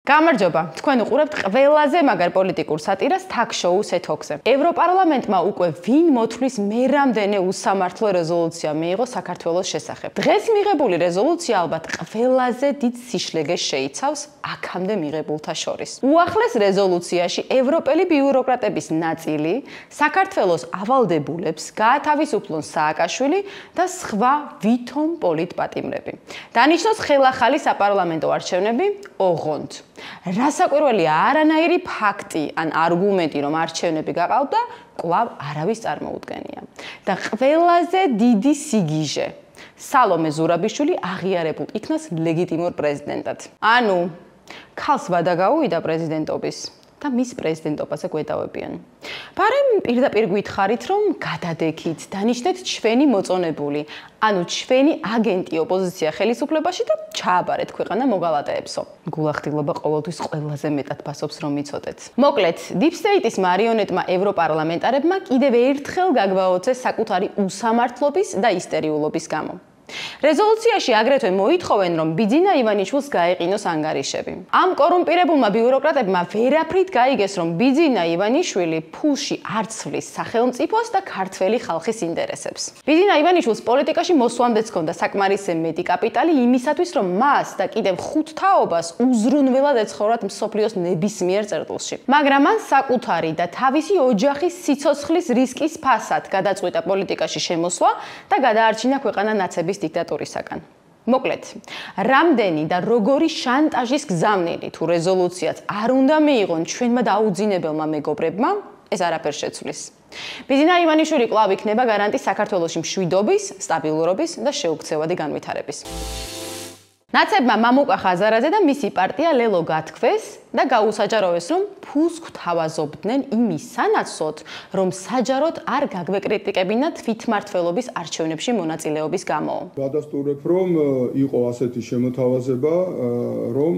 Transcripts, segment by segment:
გამარჯობა, თქვენ უყურებთ ყველაზე მაგარ პოლიტიკურ სატირას talk-show Set-Talks-ზე. ევროპარლამენტმა უკვე ვინ მოთვლის მერამდენე უსამართლო რეზოლუცია მიიღო საქართველოს შესახებ. დღეს მიღებული რეზოლუცია ალბათ ყველაზე დიდ სიშლეგეს შეიცავს აქამდე მიღებულთა შორის. უახლეს რეზოლუციაში ევროპელი ბიუროკრატების ნაწილი საქართველოს ავალდებულებს გაათავისუფლონ სააკაშვილი და სხვა ვითომ პოლიტპატიმრები. დანიშნოს ხელახალი საპარლამენტო არჩევნები ოღონდ. რასაკვირველია, არანაირი ფაქტი ან არგუმენტი, რომ არჩევნები გაყავდა, კვლავ არავის წარმოუდგენია. და ყველაზე დიდი სიგიჟე, სალომე ზურაბიშვილი აღიარებულ იქნას ლეგიტიმურ პრეზიდენტად. ანუ, ქალს ვადა გაუვიდა პრეზიდენტობის და მის პრეზიდენტობაზე გვედავებიან. ბარემ პირდაპირ გითხარით, რომ გადადექით, დანიშნეთ ჩვენი მოწონებული, ანუ ჩვენი აგენტი ოპოზიცია ხელისუფლებაში და ჩააბარეთ ქვეყანა მოგალატეებსო. გულახდილობა ყოველთვის ყველაზე მეტად ფასობს, რომ მიცოდეთ. მოკლედ, Deep State-ის მარიონეტმა ევროპარლამენტარებმა კიდევ ერთხელ გაგვაოცეს საკუთარი უსამართლობის და ისტერიულობის გამო. რეზოლუციაში აგრეთვე მოითხოვენ, რომ ბიძინა ივანიშვილს გაეყინოს ანგარიშები. ამ კორუმპირებულმა ბიუროკრატებმა ვერაფრით გაიგეს, რომ ბიძინა ივანიშვილი ფულში არ ცვლის სახელმწიფოს და ქართველი ხალხის ინტერესებს. ბიძინა ივანიშვილს პოლიტიკაში მოსვლამდეც ჰქონდა საკმარისი მეტი კაპიტალი იმისათვის, რომ მას და კიდევ 5 თაობას უზრუნველად ეცხოვრათ მსოფლიოს ნებისმიერ წერტილში. მაგრამ მან საკუთარი და თავისი ოჯახის სიცოცხლის რისკის ფასად გადაწყვიტა პოლიტიკაში შემოსვლა და გადაარჩინა ქვეყანა ნაცების დიქტატურისაგან. მოკლედ, რამდენი და როგორი შანტაჟის გზავნილი თუ რეზოლუციაც არ უნდა მიიღონ ჩვენმა დაუძინებელმა მეგობრებმა, ეს არაფერს შეცვლის. ბიძინა ივანიშვილი კვლავ იქნება გარანტი საქართველოში მშვიდობის, სტაბილურობის და შეუქცევადი განვითარების. ნაცებმა მამუკა ხაზარაძე და მისი პარტია ლელო გათქვეს და გაუსაჯაროვეს, რომ ფულს გვთავაზობდნენ იმის სანაცვლოდ, რომ საჯაროდ არ გაგვეკრიტიკებინათ თვითმმართველობის არჩევნებში მონაწილეობის გამო. გადასტურებ, რომ იყო ასეთი შემოთავაზება, რომ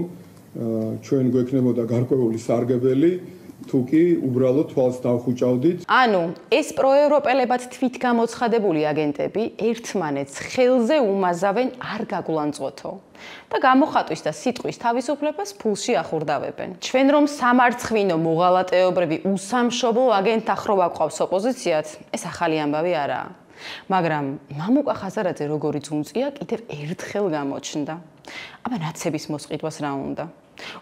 ჩვენ გვექნებოდა გარკვეული სარგებელი, თუკი უბრალოდ თვალს დავხუჭავდით. ანუ, ეს პროევროპელებად თვითგამოცხადებული აგენტები ერთმანეთს ხელზე უმაზავენ არ გაგულანწყვეტო. და გამოხატვის და სიტყვის თავისუფლებას ფულში ახურდავებენ. ჩვენ რომ სამარცხვინო მოღალატეობრივი უსამშობლო აგენტთა ხროვა გვყავს ოპოზიციად, ეს ახალი ამბავი არაა. მაგრამ მამუკა ხაზარაძე როგორიც უმწია, კიდევ ერთხელ გამოჩნდა. აბა ნაცების მოსყიდვას რა უნდა?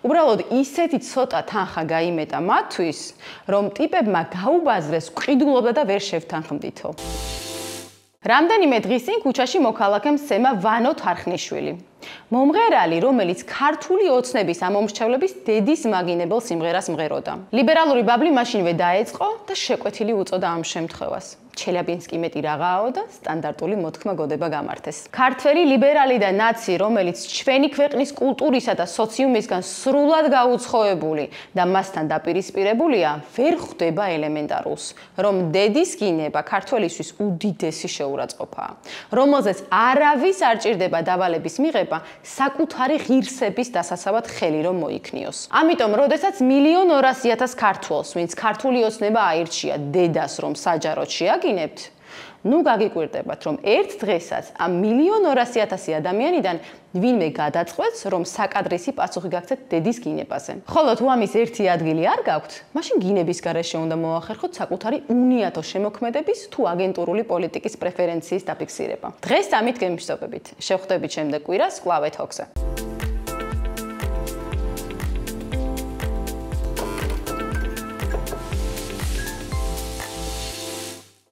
უბრალოდ ისეთი ცოტა თანხა გაიმეტა მათთვის, რომ ტიპებმა გაუბაზრეს ყიდულობდა და ვერ შევთანხმდითო. რამდენიმე დღის წინ ქუჩაში მოქალაქემ სემა ვანო თარხნიშვილი. მომღერალი, რომელიც ქართული ოცნების ამომრჩევლების დედის მაგინებელ სიმღერას მღეროდა. ლიბერალური ბაბლი მაშინვე დაეწყო და შეკვეთილი უწოდა ამ შემთხვევას. ჩელიაბინსკი მეტი რაღაცაო და სტანდარტული მოთქმა გოდება გამართეს. ქართველი ლიბერალი და ნაცი, რომელიც ჩვენი ქვეყნის კულტურისა და სოციუმისგან სრულად გაუცხოებული და მასთან დაპირისპირებულია, ვერ ხვდება ელემენტარულს, რომ დედის გინება ქართველისთვის უდიდესი შეურაცხყოფაა, რომელზეც არავის არ ჭირდება დავალების მიღება, საკუთარი ღირსების დასაცავად ხელი რომ მოიქნიოს. ამიტომ, როდესაც 1,200,000 ქართველს, ვინც ქართული ოცნება აირჩია დედას, რომ საჯაროდ შეაგინებთ, ნუ გაგიკვირდებათ, რომ ერთ დღესაც ამ 1,200,000 ადამიანიდან ვინმე გადაწყვეტს, რომ საკადრისი პასუხი გაქცეთ დედის გინებაზე. ხოლო თუ ამის ერთი ადგილი არ გაქვთ, მაშინ გინების გარეშე უნდა მოახერხოთ საკუთარი უნიათო შემოქმედების თუ აგენტურული პოლიტიკის პრეფერენციის დაფიქსირება. დღეს ამით გემშვიდობებით. შევხვდებით შემდეგ კვირას კლავ Talks-ზე.